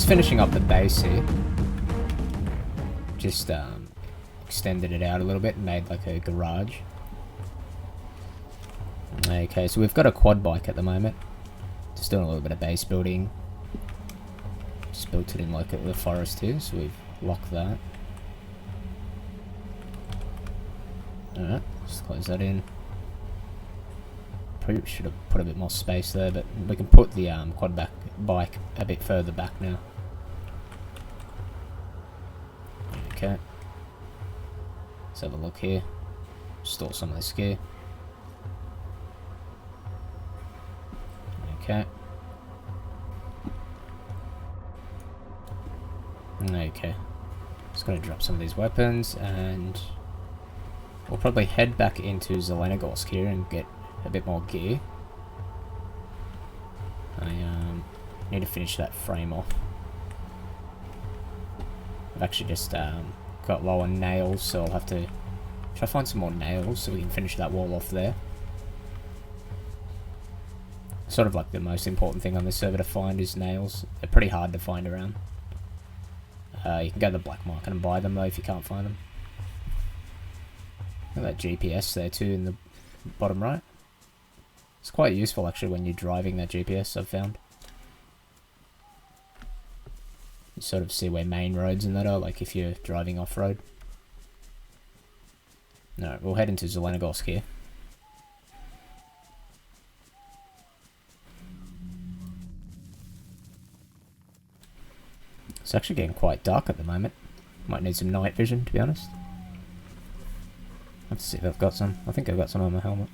just finishing up the base here. Just extended it out a little bit and made like a garage. Okay, so we've got a quad bike at the moment. Just doing a little bit of base building. Just built it in like the forest here, so we've locked that. Alright, just close that in. Probably should have put a bit more space there, but we can put the quad bike a bit further back now. Okay. Let's have a look here. Store some of this gear. Okay. Okay. Just gonna drop some of these weapons, and we'll probably head back into Zelenogorsk here and get a bit more gear. I need to finish that frame off. I've actually just got low on nails, so I'll have to try to find some more nails so we can finish that wall off there. Sort of like the most important thing on this server to find is nails. They're pretty hard to find around. You can go to the black market and buy them though if you can't find them. Got that GPS there too in the bottom right. It's quite useful actually when you're driving that GPS, I've found. You sort of see where main roads and that are, like if you're driving off-road. Alright, we'll head into Zelenogorsk here. It's actually getting quite dark at the moment. Might need some night vision, to be honest. Let's see if I've got some. I think I've got some on my helmet.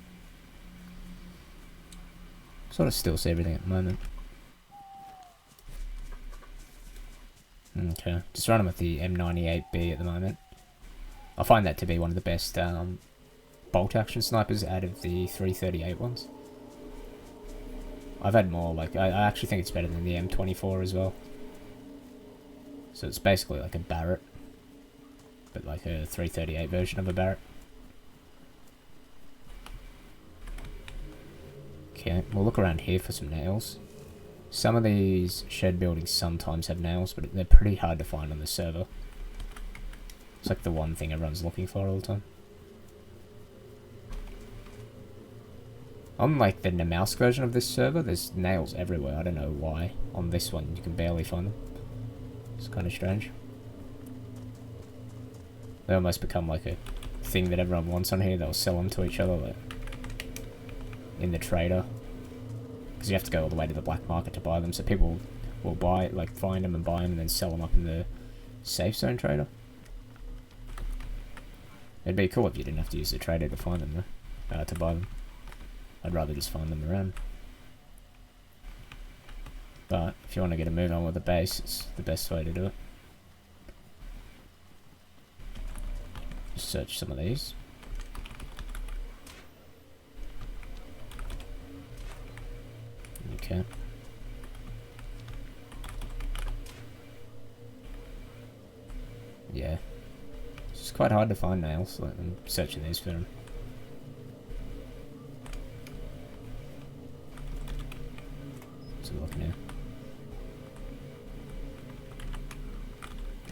Sort of still see everything at the moment. Okay, just running with the M98B at the moment. I find that to be one of the best bolt action snipers out of the 338 ones. I've had more, like, I actually think it's better than the M24 as well. So it's basically like a Barrett, but like a 338 version of a Barrett. Okay, we'll look around here for some nails. Some of these shed buildings sometimes have nails, but they're pretty hard to find on the server. It's like the one thing everyone's looking for all the time. On like the Namalsk version of this server, there's nails everywhere. I don't know why. On this one, you can barely find them. It's kind of strange. They almost become like a thing that everyone wants on here. They'll sell them to each other like, in the trader. Because you have to go all the way to the black market to buy them. So people will buy, like find them and buy them and then sell them up in the safe zone trader. It'd be cool if you didn't have to use the trader to find them though, to buy them. I'd rather just find them around. But if you want to get a move on with the base, it's the best way to do it. Just search some of these. Okay. Yeah. It's just quite hard to find nails. Like, I'm searching these for them. Let's have a look now.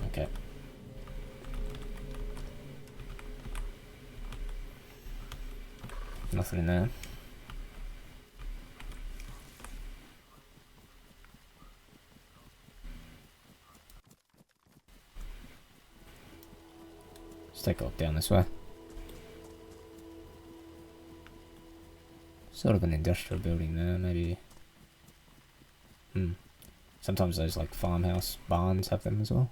Okay. Nothing in there. Let's take a look down this way. Sort of an industrial building there, maybe. Sometimes those like farmhouse barns have them as well.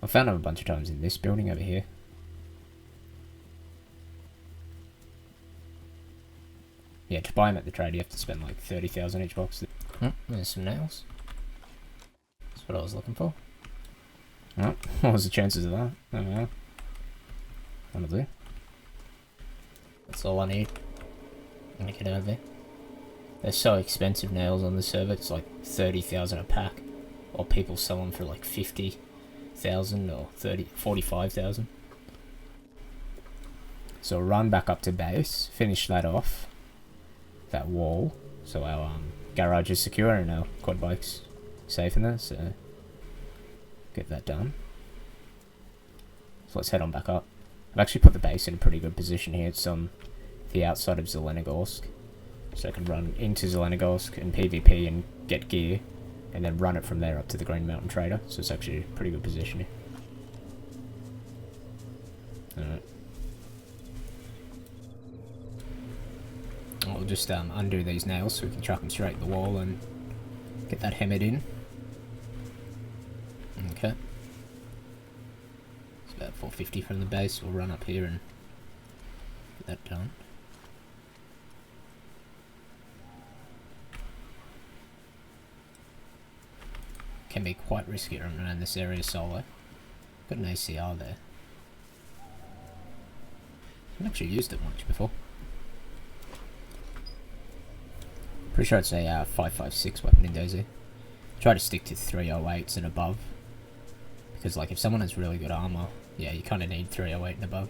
I found them a bunch of times in this building over here. Yeah, to buy them at the trade you have to spend like 30,000 each box. There's some nails. That's what I was looking for. Oh, what was the chances of that? I don't know. That'll do. That's all I need. I'm gonna get out of there. They're so expensive nails on the server, it's like 30,000 a pack. Or people sell them for like 50,000 or 45,000. So run back up to base, finish that off, that wall, So our garage is secure and our quad bike's safe in there, so get that done. So let's head on back up. I've actually put the base in a pretty good position here. It's on the outside of Zelenogorsk, so I can run into Zelenogorsk and PvP and get gear, and then run it from there up to the Green Mountain Trader. So it's actually a pretty good position here. Alright. We'll just undo these nails so we can chuck them straight at the wall and get that hammered in. Okay. It's about 450 from the base. We'll run up here and get that done. Can be quite risky running around this area solo. Got an ACR there. I've actually used it much before. Pretty sure it's a 5.56 weapon in DayZ. Try to stick to 308s and above. Because like if someone has really good armor, yeah, you kind of need 308 and above.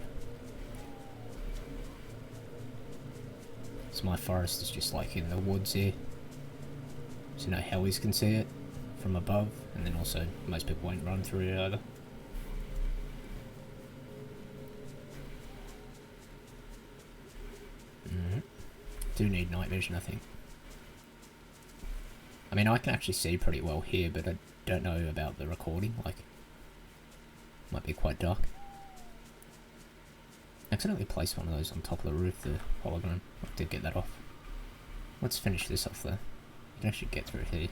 So my forest is just like in the woods here. So no helis can see it from above. And then also most people won't run through it either. Do need night vision, I think. I mean, I can actually see pretty well here, but I don't know about the recording, like, might be quite dark. Accidentally placed one of those on top of the roof, the hologram. I did get that off. Let's finish this off there. You can actually get through here.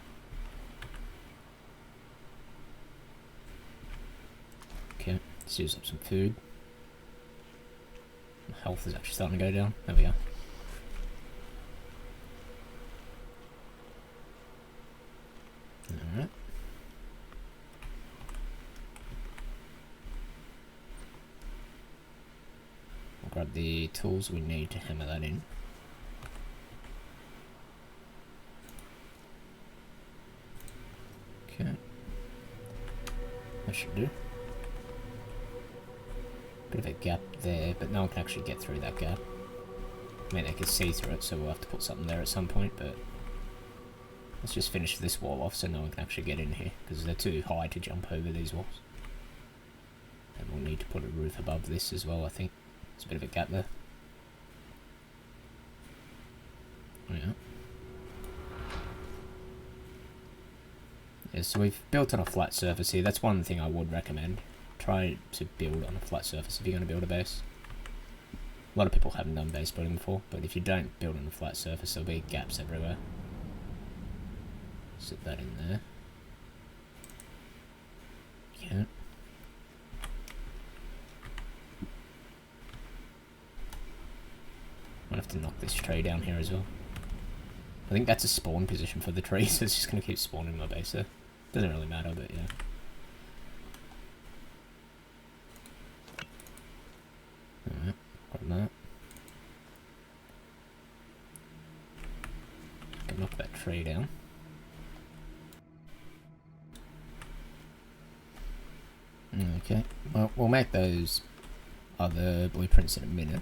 Okay, let's use up some food. My health is actually starting to go down. There we go. Alright. We'll grab the tools we need to hammer that in. Okay. That should do. Bit of a gap there, but no one can actually get through that gap. I mean, they can see through it, so we'll have to put something there at some point, but let's just finish this wall off so no one can actually get in here, because they're too high to jump over these walls. And we'll need to put a roof above this as well, I think. There's a bit of a gap there. Yeah. Yeah, so we've built on a flat surface here. That's one thing I would recommend. Try to build on a flat surface if you're going to build a base. A lot of people haven't done base building before, but if you don't build on a flat surface, there'll be gaps everywhere. Sit that in there. Yeah. Might have to knock this tree down here as well. I think that's a spawn position for the tree, so it's just going to keep spawning my base there. Doesn't really matter, but yeah. Alright, got that. Can knock that tree down. Okay, well, we'll make those other blueprints in a minute.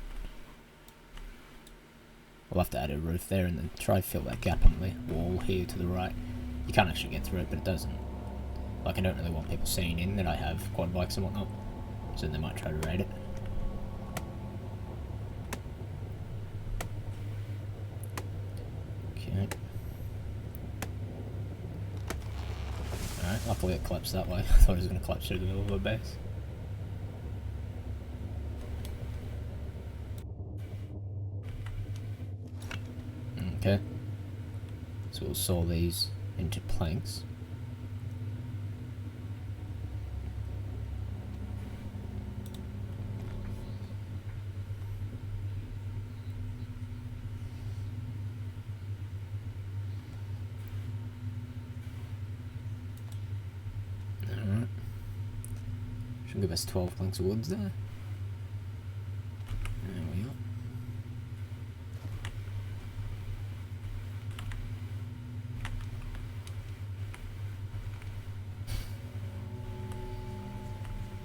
We'll have to add a roof there and then try to fill that gap on the wall here to the right. You can't actually get through it, but it doesn't. Like, I don't really want people seeing in that I have quad bikes and whatnot, so they might try to raid it. Okay. Alright, luckily it collapsed that way. I thought it was going to collapse through the middle of a base. Okay. So we'll saw these into planks. Should give us 12 planks of woods there. There we are.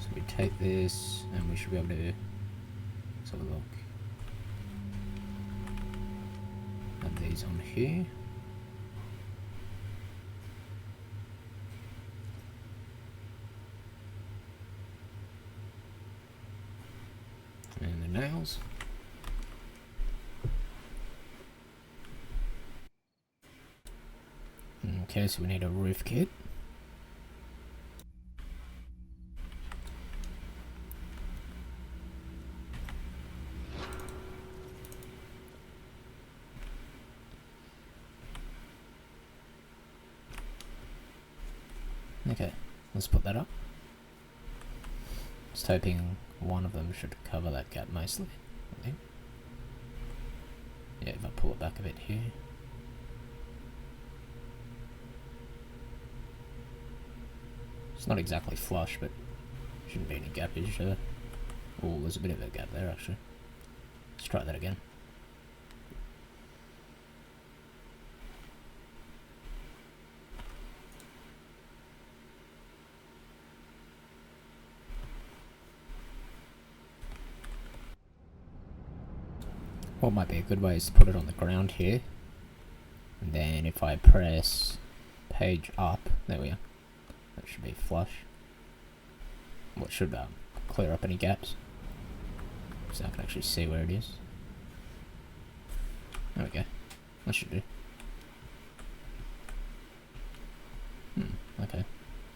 So we take this and we should be able to, let's have a look. Add these on here. nails. Okay, so we need a roof kit. Okay, let's put that up. Just hoping one of them should cover that gap mostly, I think. Yeah, if I pull it back a bit here. It's not exactly flush, but shouldn't be any gappage there. Oh, there's a bit of a gap there actually. Let's try that again. What might be a good way is to put it on the ground here. And then if I press page up, there we are. That should be flush. What should clear up any gaps. So I can actually see where it is. There we go. That should do. Okay.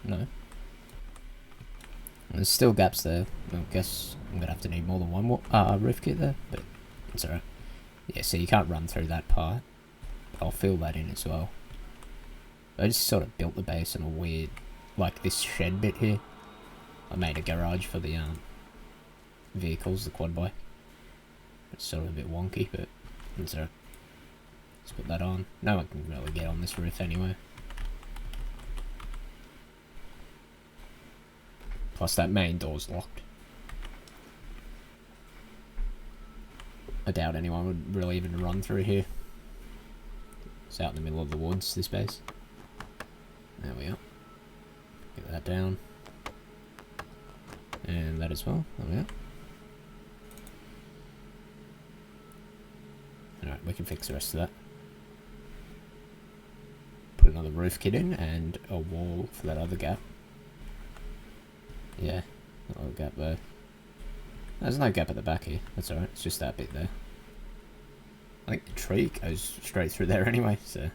No. There's still gaps there. I guess I'm gonna have to need more than one more roof kit there, but it's alright. Yeah, so you can't run through that part. I'll fill that in as well. I just sort of built the base on a weird, like this shed bit here. I made a garage for the vehicles, the quad bike. It's sort of a bit wonky, but it's alright. Let's put that on. No one can really get on this roof anyway. Plus that main door's locked. I doubt anyone would really even run through here. It's out in the middle of the woods, this base. There we are. Get that down. And that as well. There we are. Alright, we can fix the rest of that. Put another roof kit in and a wall for that other gap. Yeah, another gap there. There's no gap at the back here. That's alright, it's just that bit there. I think the tree goes straight through there anyway, so...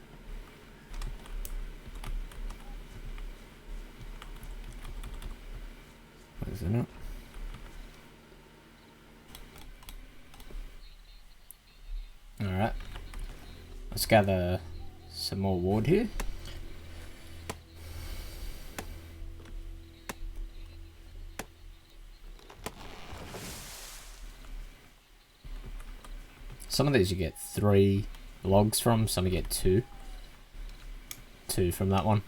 Is it not? Alright. Let's gather some more wood here. Some of these you get 3 logs from, some you get 2. 2 from that one.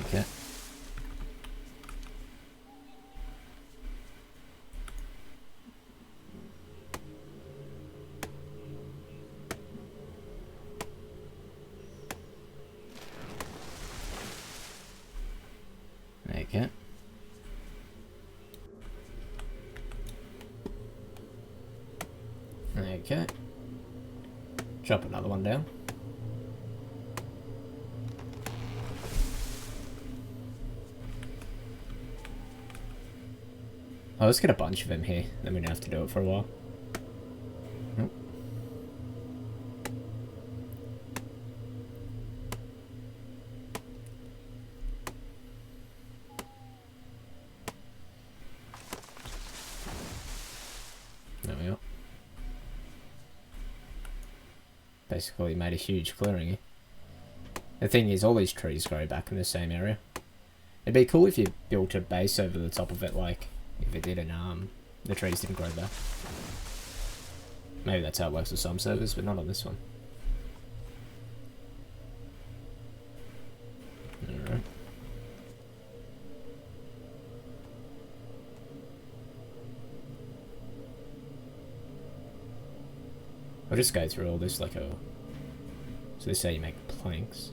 Okay. Okay. Okay. Chop another one down. Oh, let's get a bunch of them here, then we don't have to do it for a while. Nope. There we are. Basically made a huge clearing here. The thing is, all these trees grow back in the same area. It'd be cool if you built a base over the top of it, like if it did and the trees didn't grow back. Maybe that's how it works with some servers, but not on this one. Alright. I'll just go through all this like a... So they say you make planks.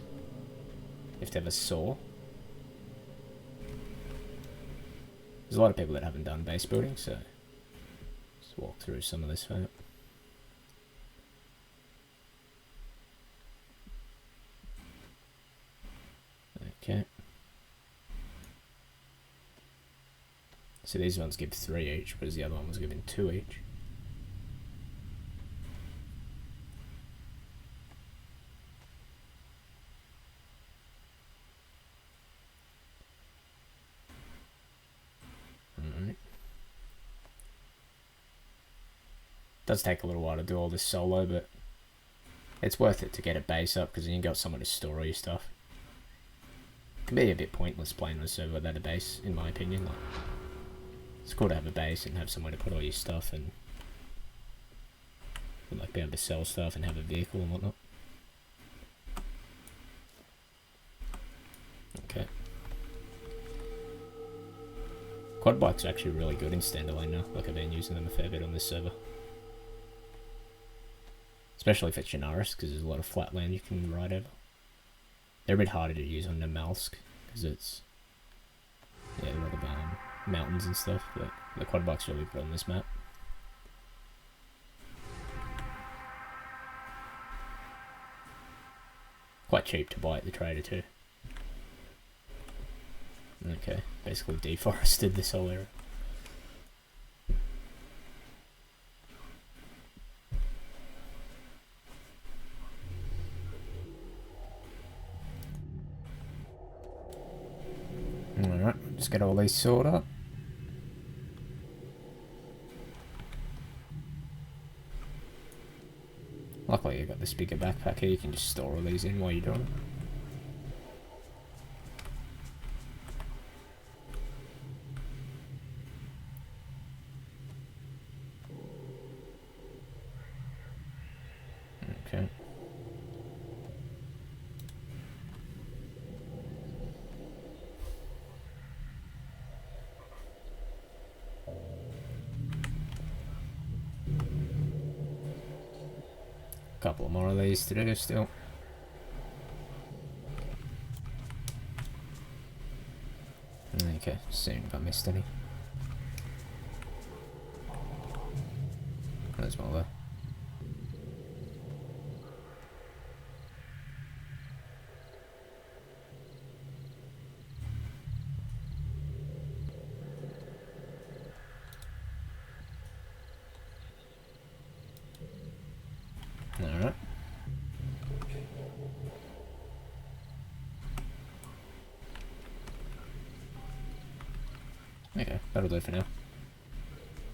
You have to have a saw. There's a lot of people that haven't done base building, so let's walk through some of this. Okay. So these ones give 3 each, whereas the other one was giving 2 each. Alright. Does take a little while to do all this solo, but it's worth it to get a base up, because then you got somewhere to store all your stuff. It can be a bit pointless playing on a server without a base, in my opinion. Like, it's cool to have a base and have somewhere to put all your stuff and like be able to sell stuff and have a vehicle and whatnot. Okay. Quad bikes are actually really good in standalone now. Like I've been using them a fair bit on this server. Especially for Chinaris, because there's a lot of flat land you can ride over. They're a bit harder to use on Namalsk, because it's a lot of mountains and stuff, but the quad bike's really good on this map. Quite cheap to buy at the trader too. Okay, basically deforested this whole area. Alright, just get all these sorted up. Luckily you got this bigger backpack here, you can just store all these in while you're doing it. Okay. Couple more of these to do still. Okay, soon if I missed any. There's more there. Alright. Okay, that'll do for now.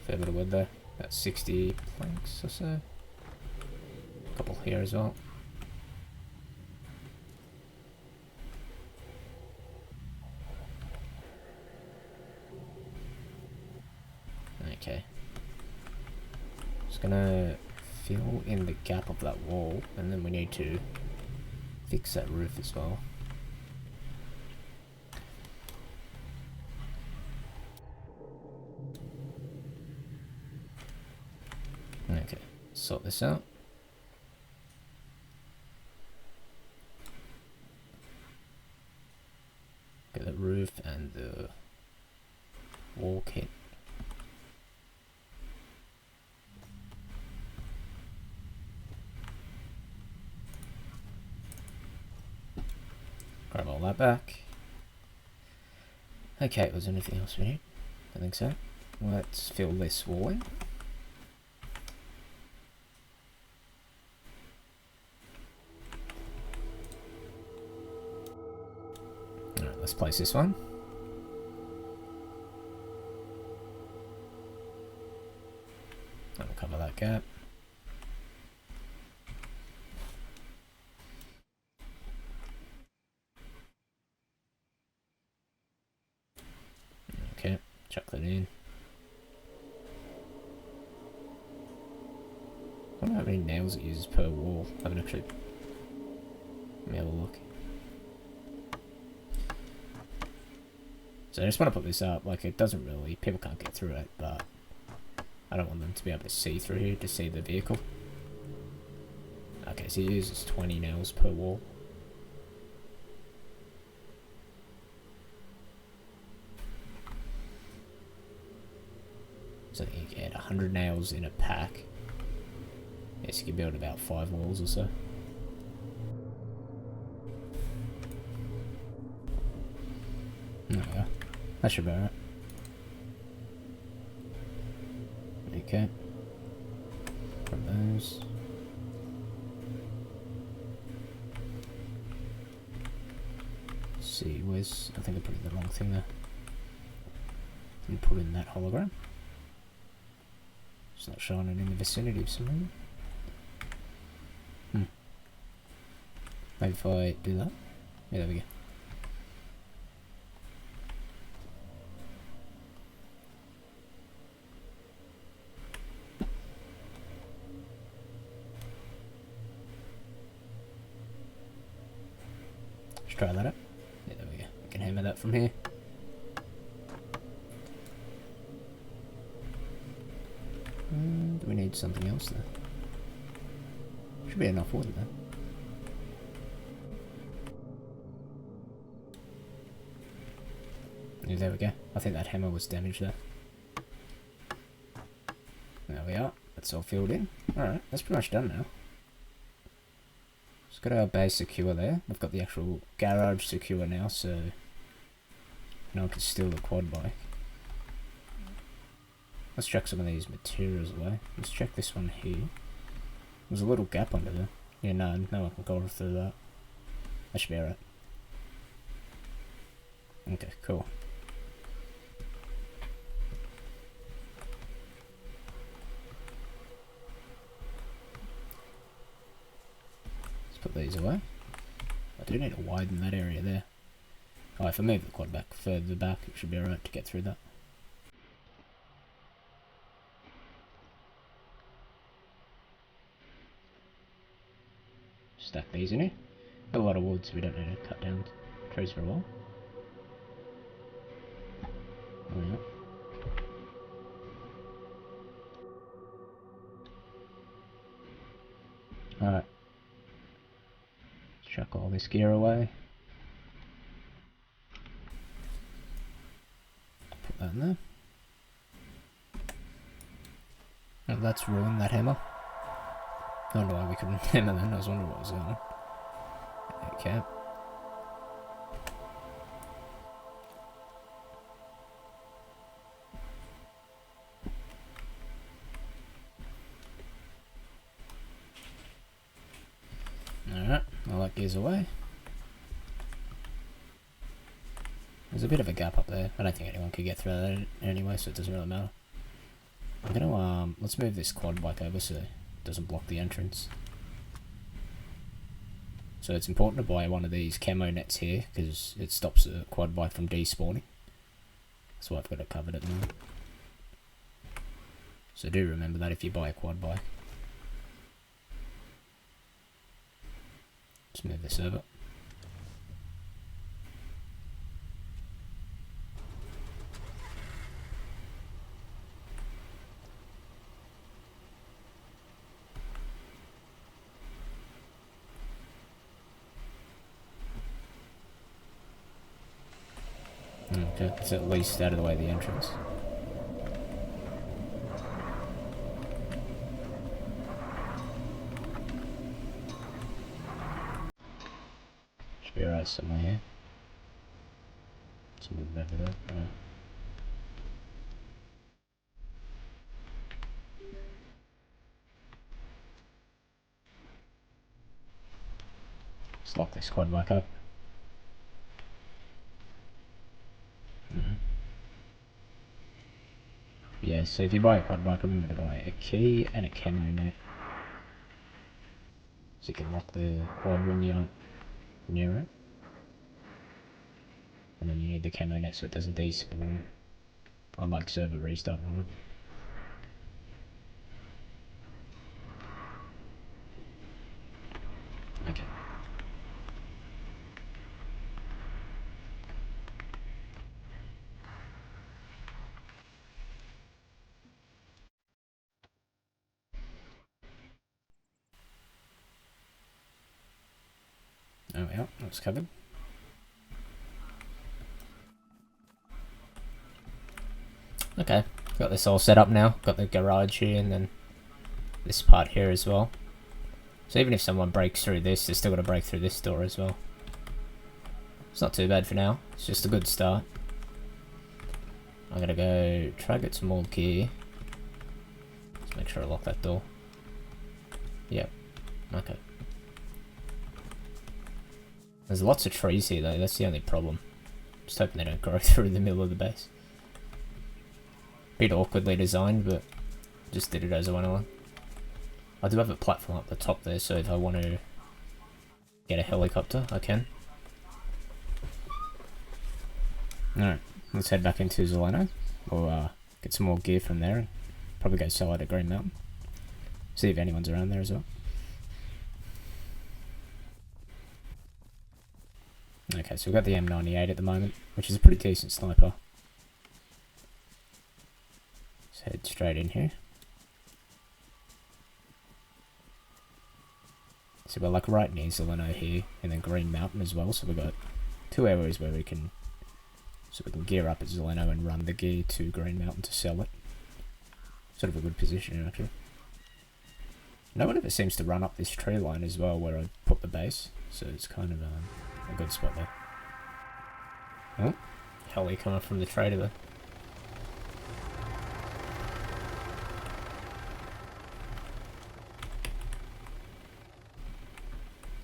Fair bit of wood there. About 60 planks or so. A couple here as well. Okay. Just gonna fill in the gap of that wall, and then we need to fix that roof as well. Okay, sort this out. Get the roof and the wall kit. Grab all that back. Okay, was there anything else we need? I think so. Let's fill this wall in. Alright, let's place this one. That'll cover that gap. Okay, chuck that in. I wonder how many nails it uses per wall. I haven't actually... Let me have a look. So I just want to put this up, like it doesn't really... People can't get through it, but... I don't want them to be able to see through here to see the vehicle. Okay, so it uses 20 nails per wall. So you get 100 nails in a pack. Yes, you can build about 5 walls or so. That should be alright. Okay. From those. See, where's... I think I put in the wrong thing there. Didn't put in that hologram. It's not showing it in the vicinity of something. Maybe if I do that. Yeah, there we go. Let's try that out. Yeah, there we go. We can hammer that from here. Do we need something else there? Should be enough water there. Yeah, there we go. I think that hammer was damaged there. There we are. That's all filled in. Alright, that's pretty much done now. Just got our base secure there. We've got the actual garage secure now, so no one can steal the quad bike. Let's chuck some of these materials away. Let's check this one here. There's a little gap under there. Yeah, no one can go through that. That should be alright. Okay, cool. Let's put these away. I do need to widen that area there. Oh, if I move the quad back further back, it should be alright to get through that. Stack these in here. Got a lot of wood, so we don't need to cut down trees for a while. Alright. Chuck all this gear away. Put that in there. Oh, that's ruined that hammer. I don't know why we couldn't hammer then, I was wondering what was going on. Okay. Alright, all that gear's away. There's a bit of a gap up there. I don't think anyone could get through that anyway, so it doesn't really matter. I'm gonna, let's move this quad bike over so it doesn't block the entrance. So it's important to buy one of these camo nets here, because it stops the quad bike from despawning. That's why I've got it covered at the moment. So do remember that if you buy a quad bike. Let's move this over. Okay, it's at least out of the way of the entrance. Should be alright somewhere here. Let's move it over there. Right. Let's lock this quad back up. Yeah, so if you buy a quad bike, remember to buy a key and a camo net. So you can lock the quad when you're near it. And then you need the camo net so it doesn't despawn on like server restart. Okay. Oh yeah, that's covered. Okay, got this all set up now. Got the garage here and then this part here as well. So even if someone breaks through this, they're still got to break through this door as well. It's not too bad for now. It's just a good start. I'm gonna go try to get some more gear. Let's make sure I lock that door. Yep. Okay. There's lots of trees here though, that's the only problem. Just hoping they don't grow through the middle of the base. Bit awkwardly designed, but just did it as I went along. I do have a platform up the top there, so if I want to get a helicopter, I can. Alright, let's head back into Zeleno. We'll get some more gear from there and probably go sell it at Green Mountain. See if anyone's around there as well. Okay, so we've got the M98 at the moment, which is a pretty decent sniper. Let's head straight in here. So we're like right near Zeleno here, and then Green Mountain as well, so we've got two areas where we can gear up at Zeleno and run the gear to Green Mountain to sell it. Sort of a good position actually. No one ever seems to run up this tree line as well where I put the base, so it's kind of a good spot there. Oh, heli coming from the trader there.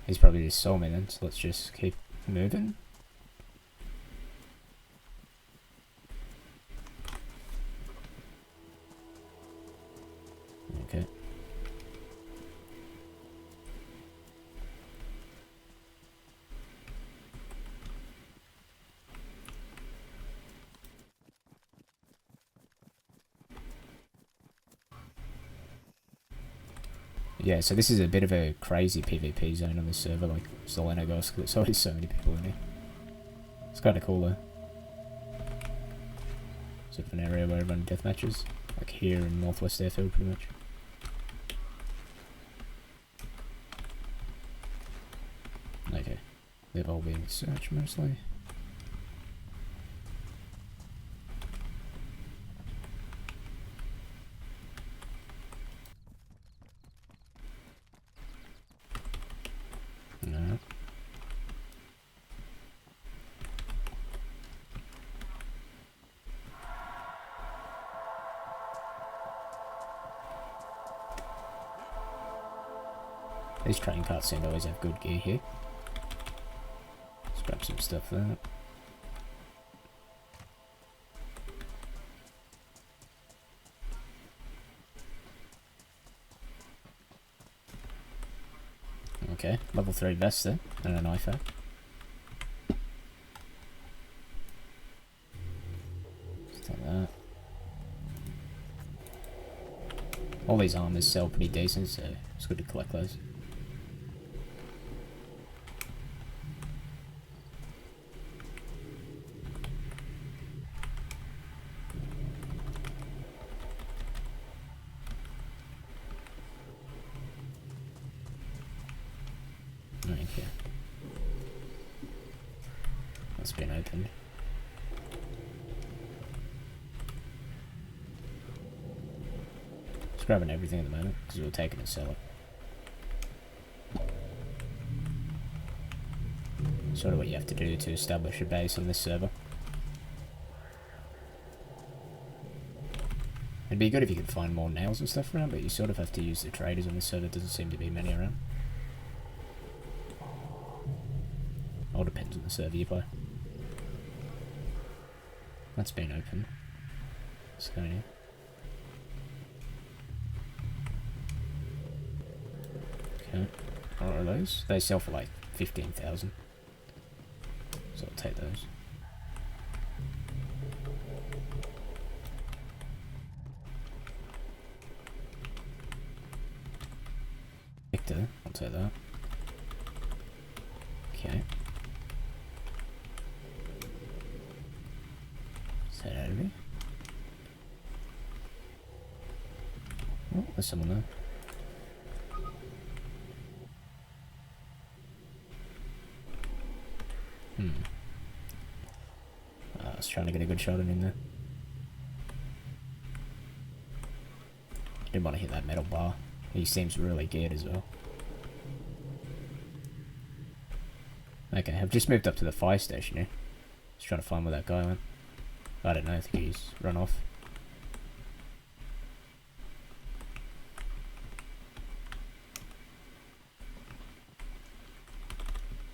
He's probably just saw me then, so let's just keep moving. Okay. Yeah, so this is a bit of a crazy PvP zone on this server, like Zeleno guys, because there's always so many people in here. It's kind of cool though. Sort of an area where everyone deathmatches, like here in Northwest Airfield pretty much. Okay, they've all been searched mostly. No. These train carts seem to always have good gear here. Let's grab some stuff there. Okay, level 3 vest there, and an IFAK. Let's take that. All these armors sell pretty decent, so it's good to collect those. Okay. That's been opened. Just grabbing everything at the moment because we'll take it and sell it. Sort of what you have to do to establish a base on this server. It'd be good if you could find more nails and stuff around, but you sort of have to use the traders on this server. Doesn't seem to be many around. All depends on the server you play. That's been open. Let's go in here. Okay. What are those? They sell for like 15,000. So I'll take those. Victor, I'll take that. Okay. Set out of here. Oh, there's someone there. I was trying to get a good shot on him there. Didn't want to hit that metal bar. He seems really geared as well. Okay, I've just moved up to the fire station here. Just trying to find where that guy went. I don't know, I think he's run off.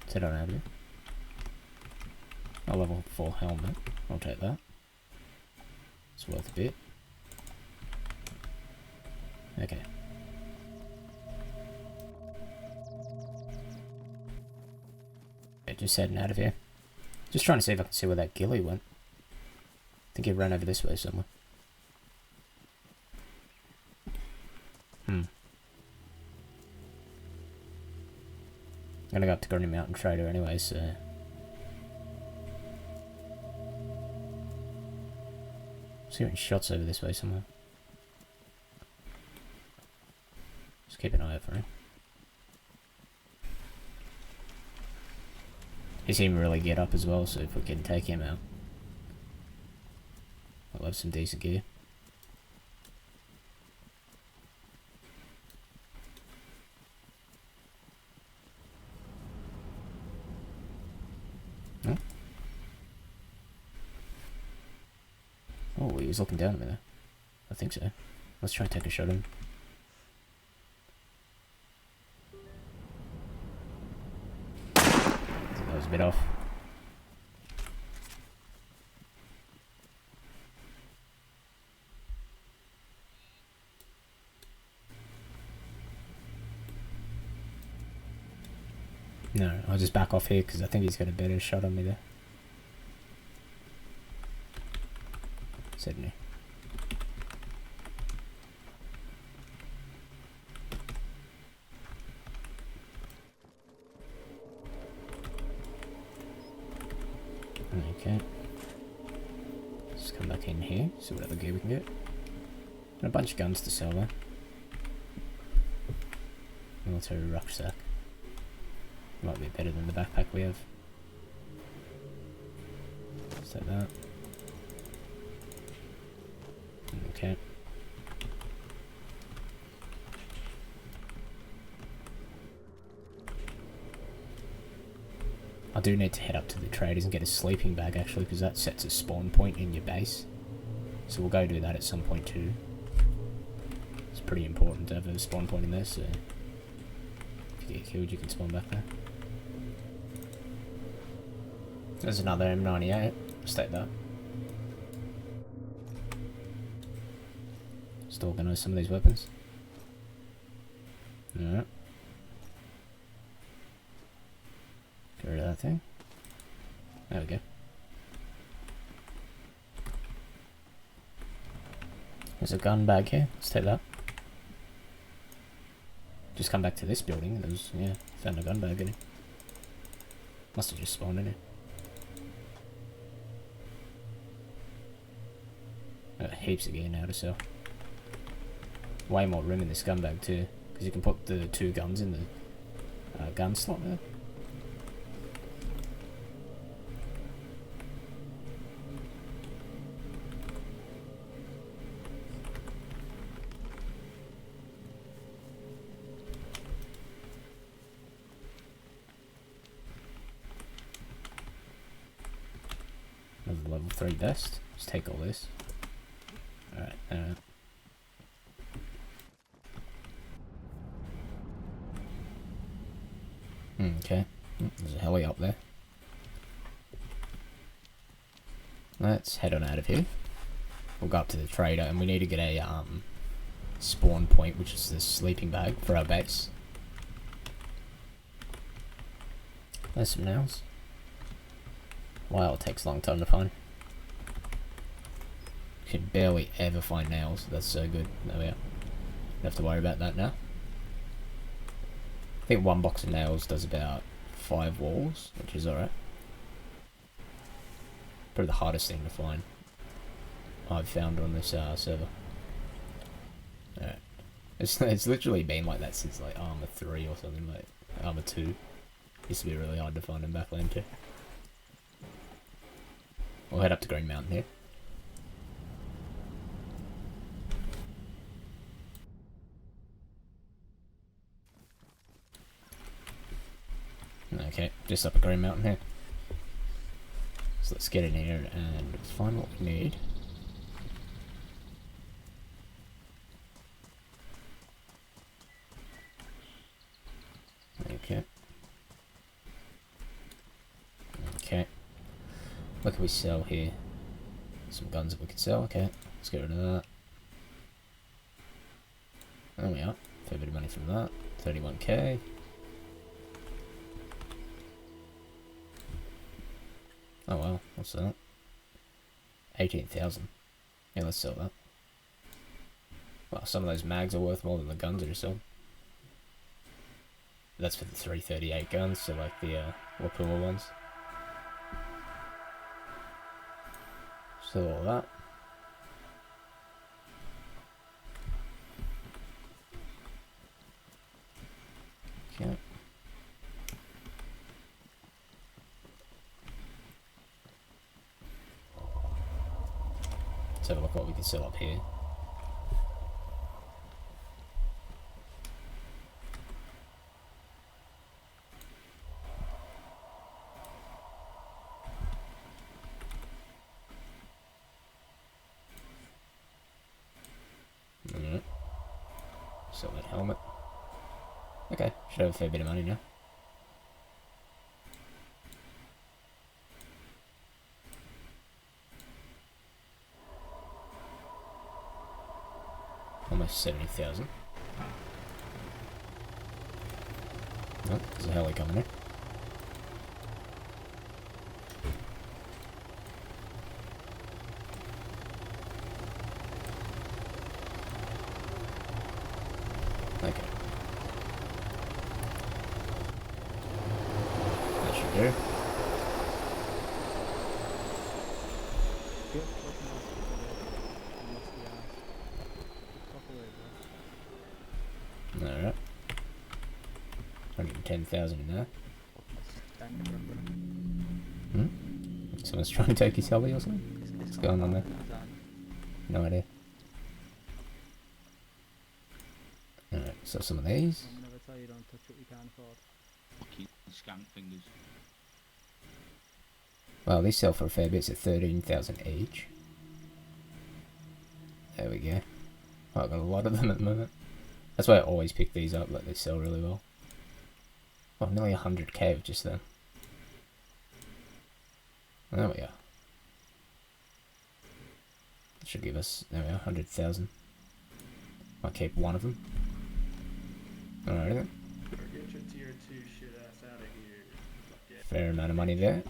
Let's head on out of here. A level 4 helmet. I'll take that. It's worth a bit. Okay. Just heading out of here. Just trying to see if I can see where that ghillie went. I think he ran over this way somewhere. I'm gonna go up to Green Mountain Trader anyway, so... See any shots over this way somewhere. Just keep an eye out for him. He seemed to really get up as well, so if we can take him out, I'll have some decent gear. Oh, oh, he was looking down at me there. I think so. Let's try and take a shot at him. That was a bit off. No, I'll just back off here because I think he's got a better shot on me there. Sydney. Okay. Let's come back in here, see what other gear we can get. And a bunch of guns to sell there. Military rucksack. Might be better than the backpack we have. Let's take that. Okay. I do need to head up to the traders and get a sleeping bag actually, because that sets a spawn point in your base. So we'll go do that at some point too. It's pretty important to have a spawn point in there, so if you get killed you can spawn back there. There's another M98. Let's take that. Just organise some of these weapons. Alright. Get rid of that thing. There we go. There's a gun bag here. Let's take that. Just come back to this building. There was, yeah, found a gun bag in it. Must have just spawned in it. Heaps of gear now to sell. Way more room in this gun bag too, because you can put the 2 guns in the gun slot there. Another level 3 vest. Let's take all this. Alright, okay, there's a heli up there. Let's head on out of here. We'll go up to the trader and we need to get a spawn point, which is the sleeping bag for our base. There's some nails. Wow, it takes a long time to find. You can barely ever find nails. That's so good. There we are. Don't have to worry about that now. I think 1 box of nails does about 5 walls, which is alright. Probably the hardest thing to find I've found on this server. Alright. It's literally been like that since like Armor 3 or something, like Armor 2. Used to be really hard to find in Backland too. We'll head up to Green Mountain here. Okay, just up a Green Mountain here. Let's So let's get in here and find what we need. Okay. Okay. What can we sell here? Some guns that we could sell. Okay. Let's get rid of that. There we are. Fair bit of money from that. 31k. Oh wow, what's that? 18,000. Yeah, let's sell that. Well, some of those mags are worth more than the guns are sold. That's for the 338 guns, so like the Wapua ones. Sell all that. Okay. Let's have a look what we can sell up here. Alright. Sell that helmet. Okay, should have a fair bit of money now. Almost 70,000. Oh, there's a heli coming in. Okay. That should do. Alright. 110,000 in there. Hmm? Someone's trying to take his heli or something? What's going on there? No idea. Alright, so some of these. I'm never tell you don't touch what you can't afford. Fucking skank fingers. Well, these sell for a fair bit, it's at 13,000 each. There we go. Oh, I've got a lot of them at the moment. That's why I always pick these up, like they sell really well. Oh, nearly 100k of just them. There we go. That should give us, there we are, 100,000. I'll keep one of them. Alright then. Get your tier 2 shit ass out of here. Fuck yeah. Fair amount of money there.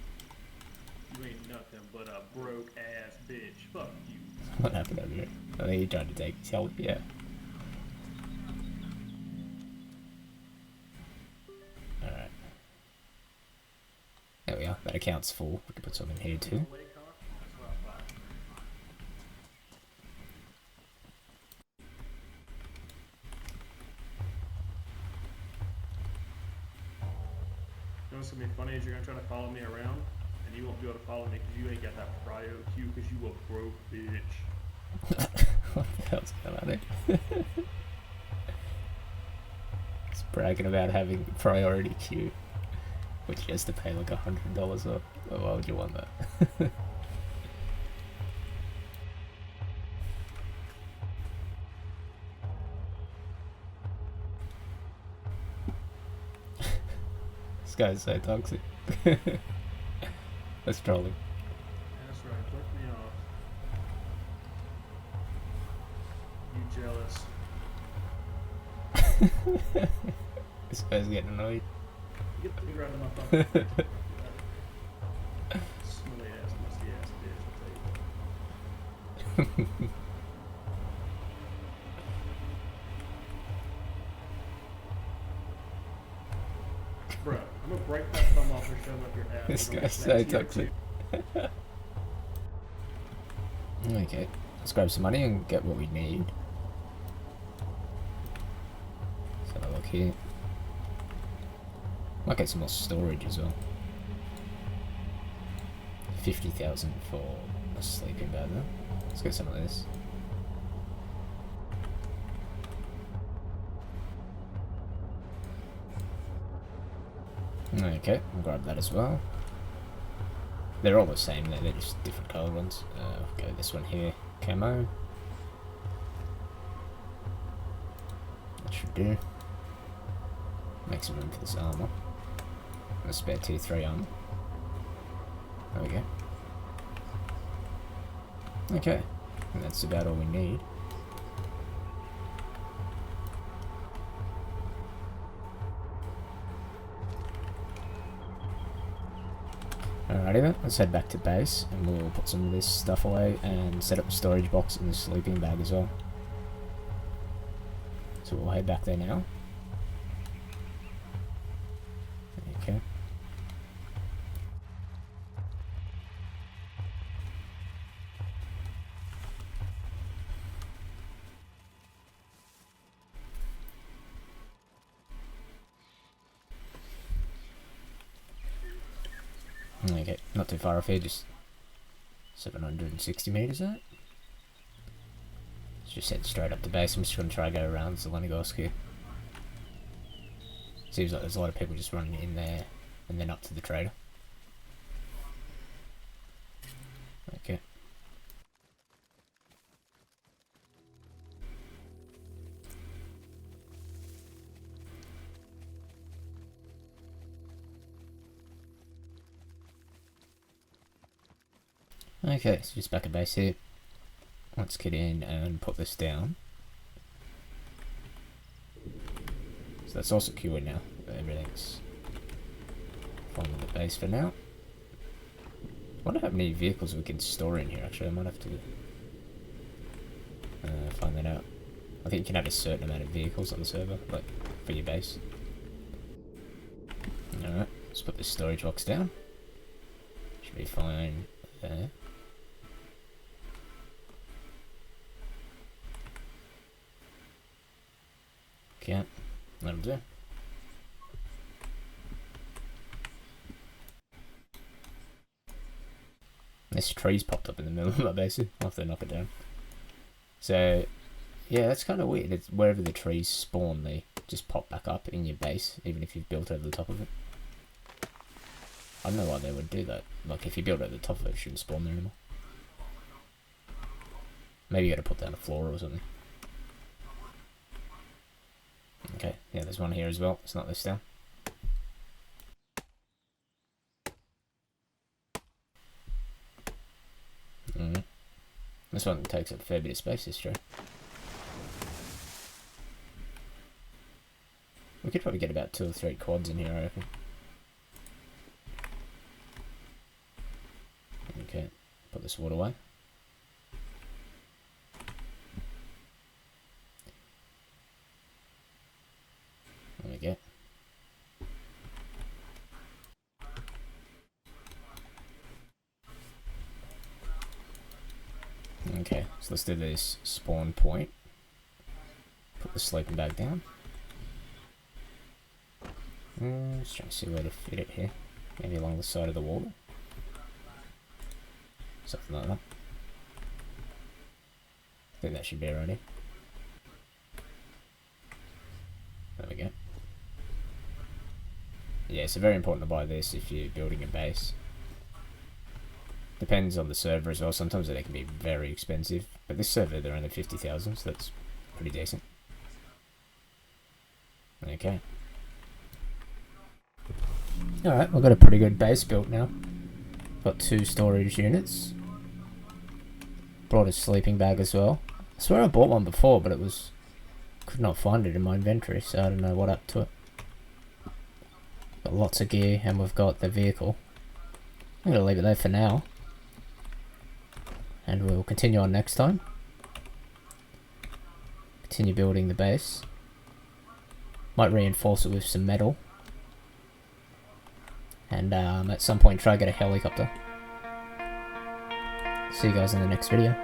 You ain't nothing but a broke ass bitch. Fuck you. What happened over here? I think he tried to take his help, yeah. Alright. There we are, that account's full. We can put some in here too. You know what's gonna be funny is you're gonna try to follow me around, and you won't be able to follow me because you ain't got that prio queue because you a broke bitch. What the hell's going on there? He's bragging about having priority queue, which he has to pay like $100 off. Well, why would you want that? This guy's so toxic. Let's troll him. That's right, click me off. You jealous. This guy's getting annoyed. Get the finger out of my fucking face. Smelly ass, musty ass bitch, I'll tell you what. Bruh, I'm gonna break that thumb off and shove up your ass. This You're guy's gonna so get that toxic. tier Okay, let's grab some money and get what we need. Let's have a look here. Might get some more storage as well. 50,000 for a sleeping bag though. Let's get some of this. Okay, I'll grab that as well. They're all the same, they're just different coloured ones. Go this one here, camo. That should do. Make some room for this armour. And a spare tier 3 armour. There we go. Okay, and that's about all we need. Alrighty then, let's head back to base and we'll put some of this stuff away and set up the storage box and the sleeping bag as well. So we'll head back there now. Okay. Okay, not too far off here, just 760 meters out. Let's just head straight up to base. I'm just going to try to go around Zelenogorsk here. Seems like there's a lot of people just running in there and then up to the trader. Okay. Okay, so just back at base here. Let's get in and put this down. So that's all secure now. Everything's fine with the base for now. I wonder how many vehicles we can store in here actually. I might have to find that out. I think you can have a certain amount of vehicles on the server, like for your base. Alright, let's put this storage box down. Should be fine there. Okay, that'll do. This tree's popped up in the middle of my base. I'll have to knock it down. So, yeah, that's kind of weird. It's wherever the trees spawn, they just pop back up in your base, even if you've built over the top of it. I don't know why they would do that. Like, if you build over the top of it, it shouldn't spawn there anymore. Maybe you gotta put down a floor or something. Okay, yeah, there's one here as well. Let's knock this down. This one takes up a fair bit of space, this tree. We could probably get about 2 or 3 quads in here, I reckon. Okay, put this wood away. There we go. Okay, so let's do this spawn point. Put the sleeping bag down. Just trying to see where to fit it here. Maybe along the side of the wall. Something like that. I think that should be right here. There we go. Yeah, so very important to buy this if you're building a base. Depends on the server as well. Sometimes they can be very expensive, but this server they're only 50,000, so that's pretty decent. Okay. Alright, we've got a pretty good base built now. Got 2 storage units. Brought a sleeping bag as well. I swear I bought one before, but could not find it in my inventory, so I don't know what up to it. Got lots of gear, and we've got the vehicle. I'm going to leave it there for now. And we'll continue on next time. Continue building the base. Might reinforce it with some metal. And at some point try to get a helicopter. See you guys in the next video.